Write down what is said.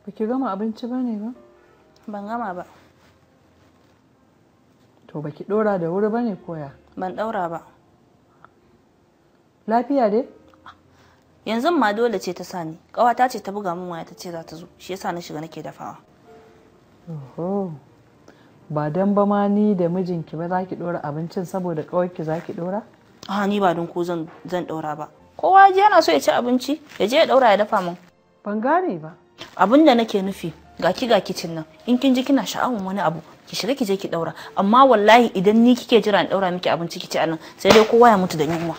Ba ki gama abinci ba ne ba? Ban gama ba. To ba ki ɗora da wuri ba ne koya? Ban ɗaura ba. Lafiya dai? Yanzu ma dole ce ta sani. Ƙawata ce ta buga min waya ta ce za ta zo. Shi yasa na shiga nake dafawa. Oho. Ba dan ba ma ni da mijinki ba za ki ɗora abincin saboda ƙawarki za ki ɗora? Ni ba don ko zan ɗaura ba. Kowa je yana so ya ci abinci, ya je ya ɗaura ya dafa min. Ban gane ba. Abin da nake nufi, ga kicin nan. In kin ji kina sha'awar wani abu, ki shiga ki je ki ɗaura. Amma wallahi idan ni kike jira in ɗaura miki abinci ki ci a nan, sai dai kowa ya mutu da yunwa.